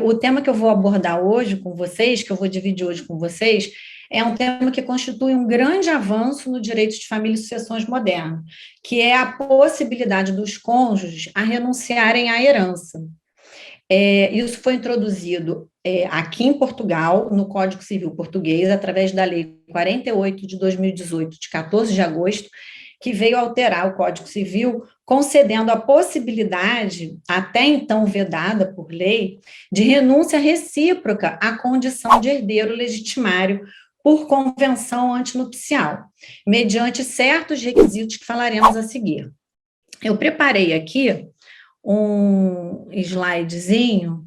o tema que eu vou abordar hoje com vocês, que eu vou dividir hoje com vocês, é um tema que constitui um grande avanço no direito de família e sucessões moderno, que é a possibilidade dos cônjuges a renunciarem à herança. Isso foi introduzido aqui em Portugal, no Código Civil Português, através da Lei 48 de 2018, de 14 de agosto, que veio alterar o Código Civil, concedendo a possibilidade, até então vedada por lei, de renúncia recíproca à condição de herdeiro legitimário por convenção antinupcial, mediante certos requisitos que falaremos a seguir. Eu preparei aqui um slidezinho.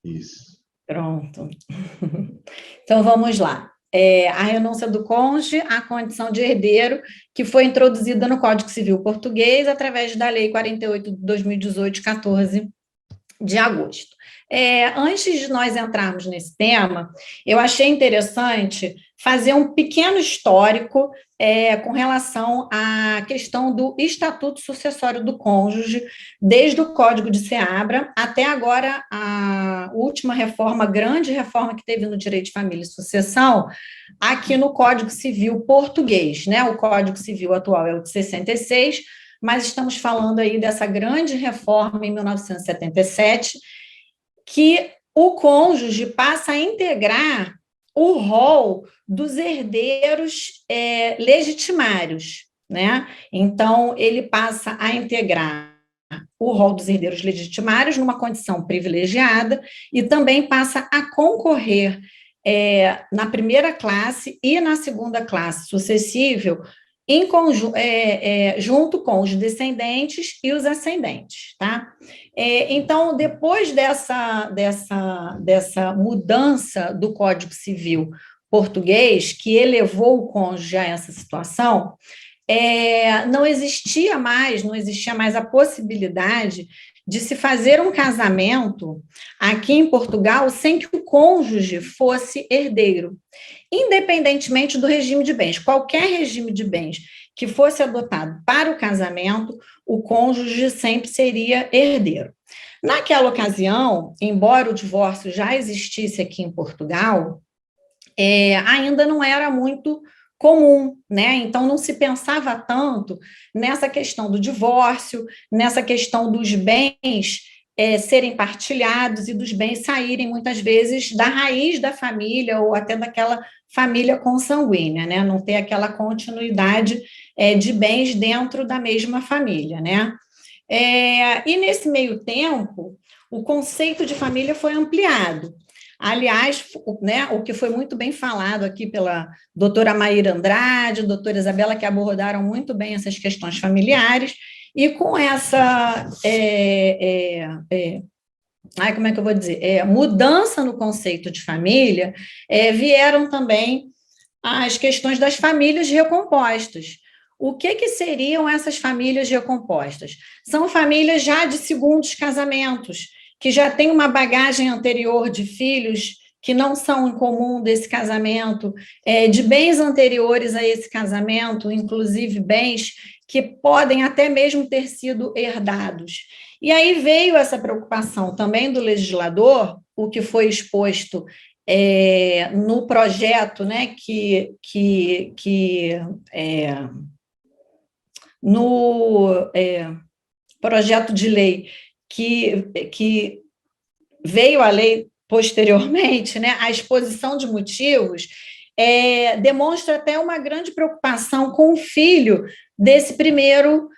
Isso. Pronto. Então, vamos lá. A renúncia do cônjuge à condição de herdeiro, que foi introduzida no Código Civil Português através da Lei 48 de 2018, 14 de agosto. Antes de nós entrarmos nesse tema, eu achei interessante fazer um pequeno histórico com relação à questão do Estatuto Sucessório do Cônjuge, desde o Código de Seabra até agora a última reforma, grande reforma que teve no direito de família e sucessão, aqui no Código Civil Português, né? O Código Civil atual é o de 66, mas estamos falando aí dessa grande reforma em 1977, que o cônjuge passa a integrar o rol dos herdeiros legitimários, né? Então, ele passa a integrar o rol dos herdeiros legitimários numa condição privilegiada e também passa a concorrer na primeira classe e na segunda classe sucessível, junto com os descendentes e os ascendentes, tá? Então, depois dessa mudança do Código Civil português, que elevou o cônjuge a essa situação, não existia mais a possibilidade de se fazer um casamento aqui em Portugal sem que o cônjuge fosse herdeiro, independentemente do regime de bens. Qualquer regime de bens que fosse adotado para o casamento, o cônjuge sempre seria herdeiro. Naquela ocasião, embora o divórcio já existisse aqui em Portugal, ainda não era muito comum, né? Então não se pensava tanto nessa questão do divórcio, nessa questão dos bens serem partilhados e dos bens saírem muitas vezes da raiz da família ou até daquela família consanguínea, né? Não ter aquela continuidade de bens dentro da mesma família, né? E nesse meio tempo, o conceito de família foi ampliado. Aliás, né, o que foi muito bem falado aqui pela doutora Maíra Andrade, doutora Isabela, que abordaram muito bem essas questões familiares, e com essa, como é que eu vou dizer, mudança no conceito de família, vieram também as questões das famílias recompostas. O que seriam essas famílias recompostas? São famílias já de segundos casamentos, que já têm uma bagagem anterior de filhos que não são em comum desse casamento, de bens anteriores a esse casamento, inclusive bens que podem até mesmo ter sido herdados. E aí veio essa preocupação também do legislador, o que foi exposto no projeto, né, no projeto de lei que veio a lei posteriormente, né, a exposição de motivos, demonstra até uma grande preocupação com o filho desse primeiro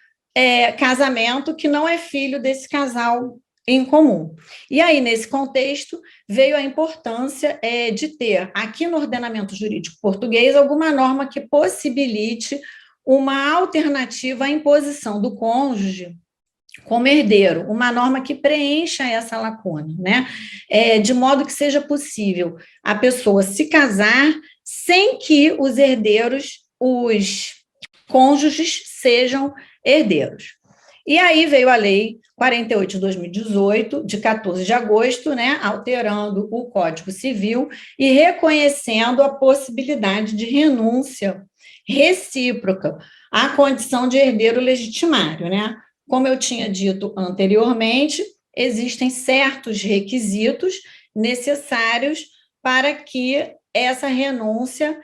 casamento, que não é filho desse casal em comum. E aí, nesse contexto, veio a importância de ter, aqui no ordenamento jurídico português, alguma norma que possibilite uma alternativa à imposição do cônjuge como herdeiro, uma norma que preencha essa lacuna, né? De modo que seja possível a pessoa se casar sem que os herdeiros, os cônjuges, sejam herdeiros. E aí veio a Lei 48 de 2018, de 14 de agosto, né, alterando o Código Civil e reconhecendo a possibilidade de renúncia recíproca à condição de herdeiro legitimário, né? Como eu tinha dito anteriormente, existem certos requisitos necessários para que essa renúncia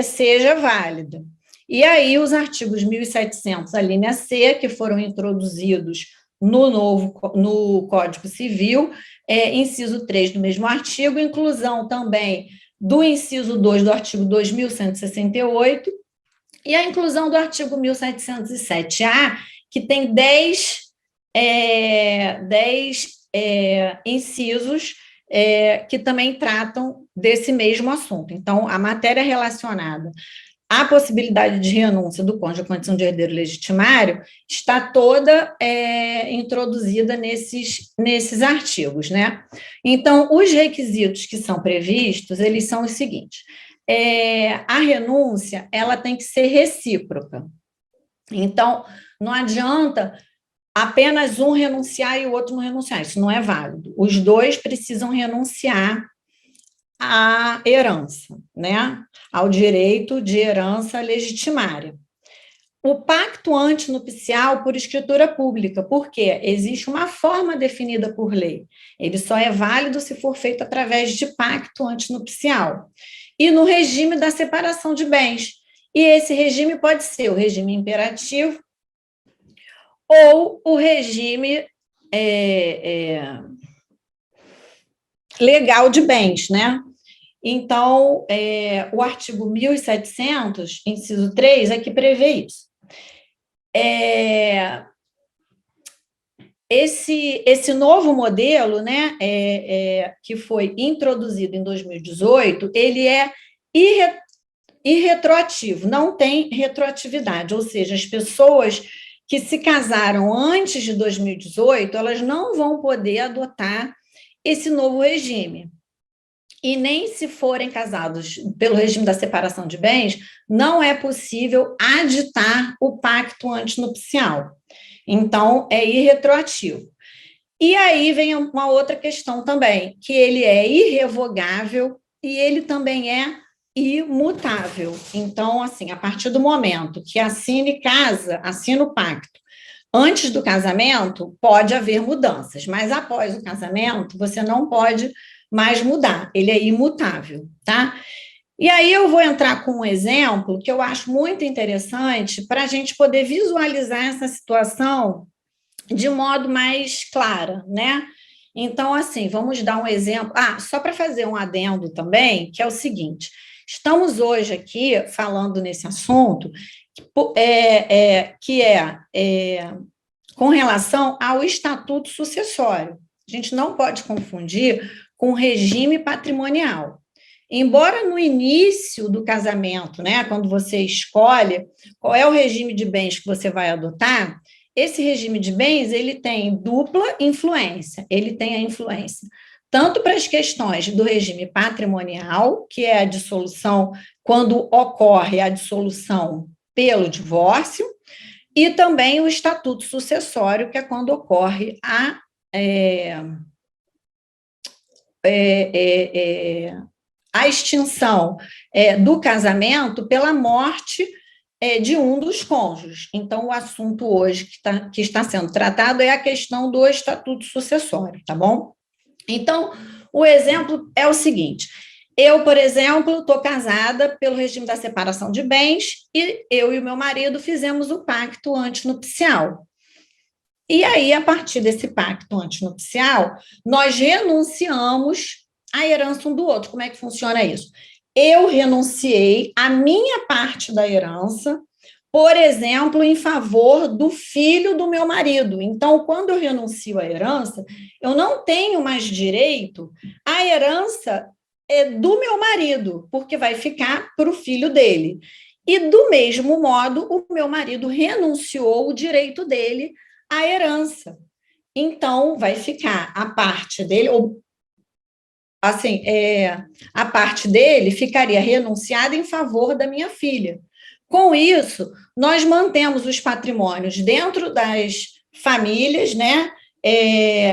seja válida. E aí, os artigos 1.700, a linha C, que foram introduzidos no Código Civil, inciso 3 do mesmo artigo, inclusão também do inciso 2 do artigo 2.168, e a inclusão do artigo 1.707-A, que tem 10 incisos que também tratam desse mesmo assunto. Então, a matéria relacionada à possibilidade de renúncia do cônjuge à condição de herdeiro legitimário está toda introduzida nesses artigos, né? Então, os requisitos que são previstos, eles são os seguintes: a renúncia, ela tem que ser recíproca. Então, não adianta apenas um renunciar e o outro não renunciar, isso não é válido. Os dois precisam renunciar à herança, né? Ao direito de herança legitimária. O pacto antinupcial por escritura pública, porque existe uma forma definida por lei. Ele só é válido se for feito através de pacto antinupcial. E no regime da separação de bens. E esse regime pode ser o regime imperativo ou o regime legal de bens, né? Então, o artigo 1.700, inciso 3, é que prevê isso. Esse novo modelo, né, que foi introduzido em 2018, ele é irretroativo, não tem retroatividade, ou seja, as pessoas que se casaram antes de 2018, elas não vão poder adotar esse novo regime. E nem se forem casados pelo regime da separação de bens, não é possível aditar o pacto antinupcial. Então, é irretroativo. E aí vem uma outra questão também, que ele é irrevogável e ele também é imutável. Então, assim, a partir do momento que assina o pacto, antes do casamento, pode haver mudanças, mas após o casamento, você não pode mais mudar, ele é imutável, tá? E aí eu vou entrar com um exemplo que eu acho muito interessante para a gente poder visualizar essa situação de modo mais clara, né? Então, assim, vamos dar um exemplo. Só para fazer um adendo também, que é o seguinte: estamos hoje aqui falando nesse assunto que é com relação ao estatuto sucessório. A gente não pode confundir com regime patrimonial. Embora no início do casamento, né, quando você escolhe qual é o regime de bens que você vai adotar, esse regime de bens ele tem dupla influência. Ele tem a influência tanto para as questões do regime patrimonial, que é a dissolução, quando ocorre a dissolução pelo divórcio, e também o estatuto sucessório, que é quando ocorre a extinção do casamento pela morte de um dos cônjuges. Então, o assunto hoje que está sendo tratado é a questão do estatuto sucessório, tá bom? Então, o exemplo é o seguinte: eu, por exemplo, estou casada pelo regime da separação de bens e eu e o meu marido fizemos o pacto antinupcial. E aí, a partir desse pacto antinupcial, nós renunciamos à herança um do outro. Como é que funciona isso? Eu renunciei à minha parte da herança, por exemplo, em favor do filho do meu marido. Então, quando eu renuncio à herança, eu não tenho mais direito à herança do meu marido, porque vai ficar para o filho dele. E, do mesmo modo, o meu marido renunciou o direito dele à herança. Então, vai ficar a parte dele, ou assim, a parte dele ficaria renunciada em favor da minha filha. Com isso, nós mantemos os patrimônios dentro das famílias, né?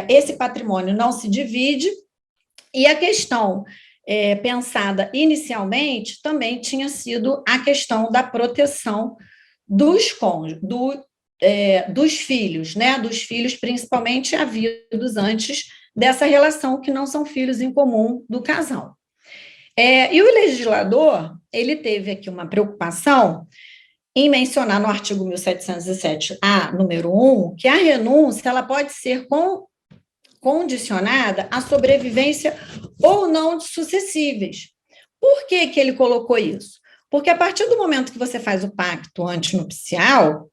Esse patrimônio não se divide, e a questão pensada inicialmente também tinha sido a questão da proteção dos cônjuges, dos filhos, né? Dos filhos principalmente havidos antes dessa relação, que não são filhos em comum do casal. E o legislador, ele teve aqui uma preocupação em mencionar no artigo 1707-A, número 1, que a renúncia ela pode ser condicionada à sobrevivência ou não de sucessíveis. Por que que ele colocou isso? Porque a partir do momento que você faz o pacto antinupcial,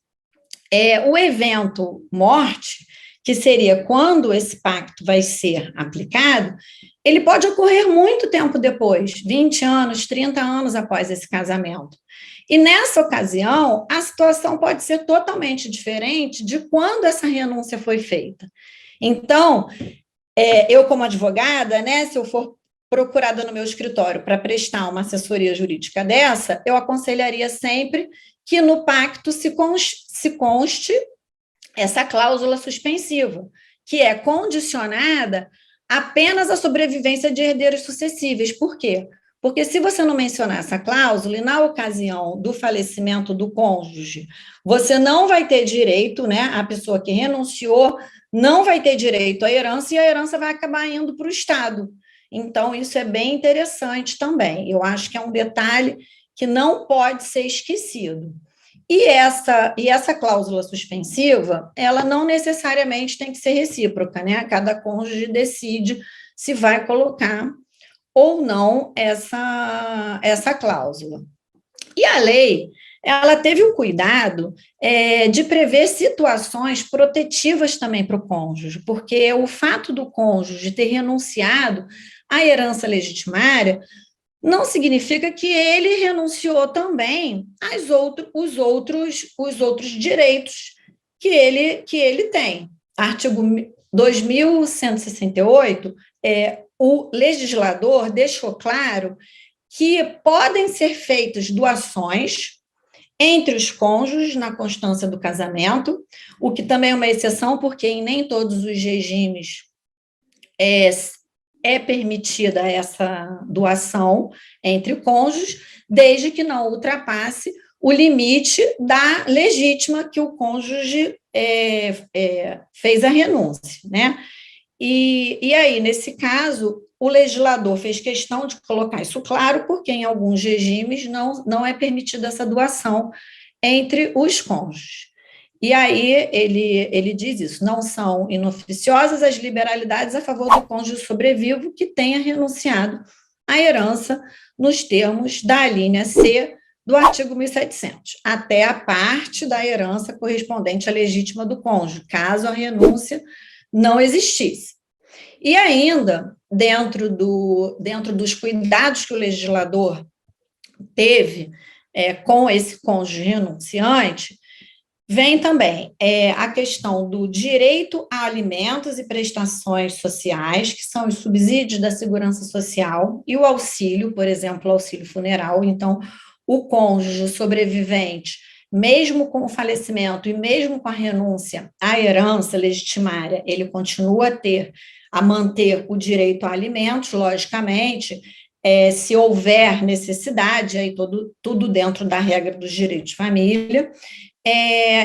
o evento morte, que seria quando esse pacto vai ser aplicado, ele pode ocorrer muito tempo depois, 20 anos, 30 anos após esse casamento. E nessa ocasião, a situação pode ser totalmente diferente de quando essa renúncia foi feita. Então, eu como advogada, né, se eu for procurada no meu escritório para prestar uma assessoria jurídica dessa, eu aconselharia sempre que no pacto se conste essa cláusula suspensiva, que é condicionada apenas à sobrevivência de herdeiros sucessíveis. Por quê? Porque se você não mencionar essa cláusula, e na ocasião do falecimento do cônjuge, você não vai ter direito, né? A pessoa que renunciou não vai ter direito à herança, e a herança vai acabar indo para o Estado. Então, isso é bem interessante também. Eu acho que é um detalhe que não pode ser esquecido. E essa cláusula suspensiva, ela não necessariamente tem que ser recíproca, né? Cada cônjuge decide se vai colocar ou não essa cláusula. E a lei, ela teve o cuidado de prever situações protetivas também para o cônjuge, porque o fato do cônjuge ter renunciado à herança legitimária não significa que ele renunciou também os outros direitos que ele tem. Artigo 2168, o legislador deixou claro que podem ser feitas doações entre os cônjuges na constância do casamento, o que também é uma exceção, porque em nem todos os regimes é permitida essa doação entre cônjuges, desde que não ultrapasse o limite da legítima que o cônjuge fez a renúncia, né? E aí, nesse caso, o legislador fez questão de colocar isso claro, porque em alguns regimes não é permitida essa doação entre os cônjuges. E aí ele diz isso: não são inoficiosas as liberalidades a favor do cônjuge sobrevivo que tenha renunciado à herança nos termos da linha C do artigo 1700, até a parte da herança correspondente à legítima do cônjuge, caso a renúncia não existisse. E ainda, dentro dos cuidados que o legislador teve com esse cônjuge renunciante, vem também a questão do direito a alimentos e prestações sociais, que são os subsídios da segurança social, e o auxílio, por exemplo, o auxílio funeral. Então, o cônjuge sobrevivente, mesmo com o falecimento e mesmo com a renúncia à herança legitimária, ele continua a manter o direito a alimentos, logicamente, se houver necessidade, aí tudo dentro da regra dos direitos de família.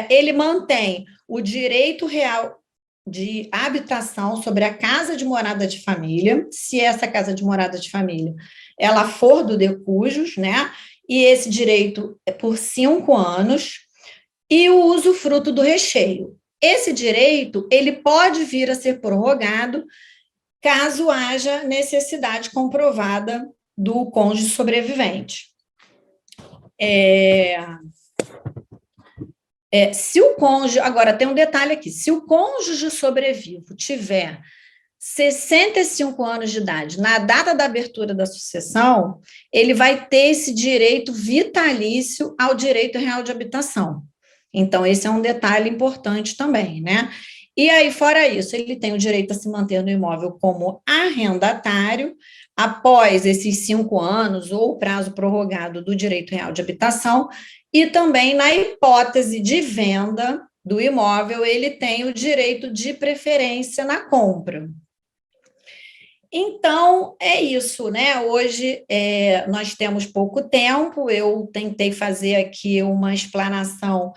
Ele mantém o direito real de habitação sobre a casa de morada de família, se essa casa de morada de família ela for do de cujus, né? E esse direito é por 5 anos, e o usufruto do recheio. Esse direito, ele pode vir a ser prorrogado caso haja necessidade comprovada do cônjuge sobrevivente. Se o cônjuge, agora tem um detalhe aqui, se o cônjuge sobrevivo tiver 65 anos de idade, na data da abertura da sucessão, ele vai ter esse direito vitalício ao direito real de habitação. Então, esse é um detalhe importante também, né? E aí, fora isso, ele tem o direito a se manter no imóvel como arrendatário após esses 5 anos ou o prazo prorrogado do direito real de habitação, e também na hipótese de venda do imóvel, ele tem o direito de preferência na compra. Então, é isso, né? Hoje nós temos pouco tempo, eu tentei fazer aqui uma explanação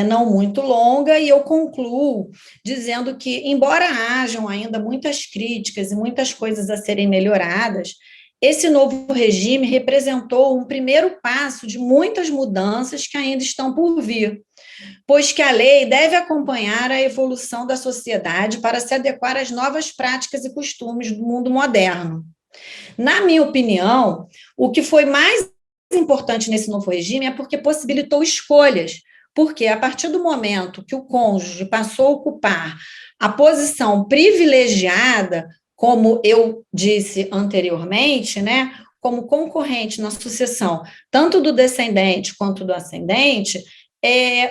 não muito longa, e eu concluo dizendo que, embora hajam ainda muitas críticas e muitas coisas a serem melhoradas, esse novo regime representou um primeiro passo de muitas mudanças que ainda estão por vir, pois que a lei deve acompanhar a evolução da sociedade para se adequar às novas práticas e costumes do mundo moderno. Na minha opinião, o que foi mais importante nesse novo regime é porque possibilitou escolhas, porque a partir do momento que o cônjuge passou a ocupar a posição privilegiada, como eu disse anteriormente, né, como concorrente na sucessão, tanto do descendente quanto do ascendente,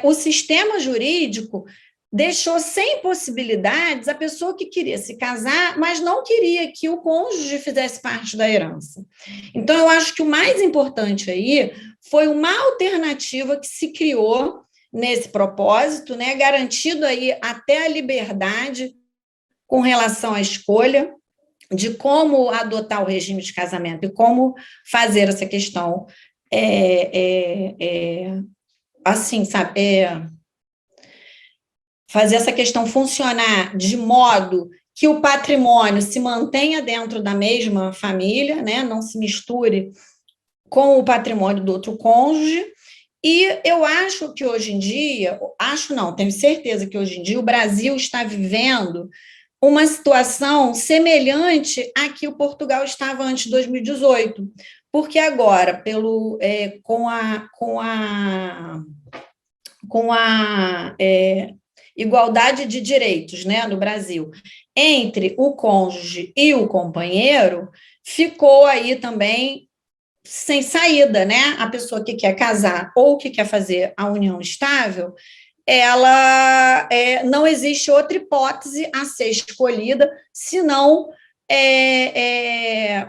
o sistema jurídico deixou sem possibilidades a pessoa que queria se casar, mas não queria que o cônjuge fizesse parte da herança. Então, eu acho que o mais importante aí foi uma alternativa que se criou nesse propósito, né, garantido aí até a liberdade com relação à escolha de como adotar o regime de casamento e como fazer essa questão assim, sabe, fazer essa questão funcionar de modo que o patrimônio se mantenha dentro da mesma família, né, não se misture com o patrimônio do outro cônjuge. E eu acho que hoje em dia, acho não, tenho certeza que hoje em dia o Brasil está vivendo uma situação semelhante à que o Portugal estava antes de 2018, porque agora, com a igualdade de direitos, né, no Brasil, entre o cônjuge e o companheiro, ficou aí também sem saída, né? A pessoa que quer casar ou que quer fazer a união estável, ela não existe outra hipótese a ser escolhida, senão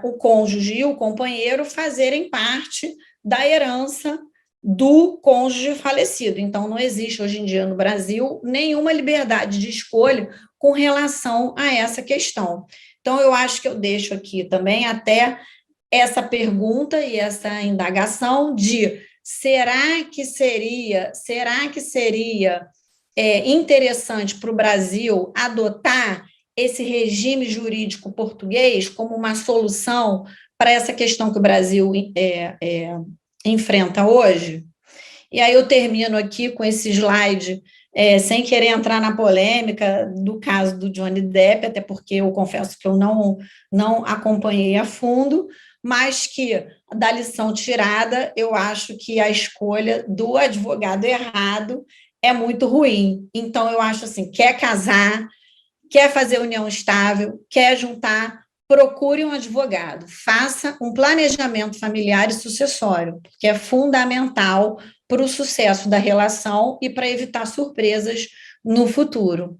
o cônjuge e o companheiro fazerem parte da herança do cônjuge falecido. Então, não existe hoje em dia no Brasil nenhuma liberdade de escolha com relação a essa questão. Então, eu acho que eu deixo aqui também até essa pergunta e essa indagação de será que seria interessante para o Brasil adotar esse regime jurídico português como uma solução para essa questão que o Brasil enfrenta hoje? E aí eu termino aqui com esse slide, sem querer entrar na polêmica do caso do Johnny Depp, até porque eu confesso que eu não acompanhei a fundo, mas que, da lição tirada, eu acho que a escolha do advogado errado é muito ruim. Então, eu acho assim, quer casar, quer fazer união estável, quer juntar, procure um advogado, faça um planejamento familiar e sucessório, que é fundamental para o sucesso da relação e para evitar surpresas no futuro.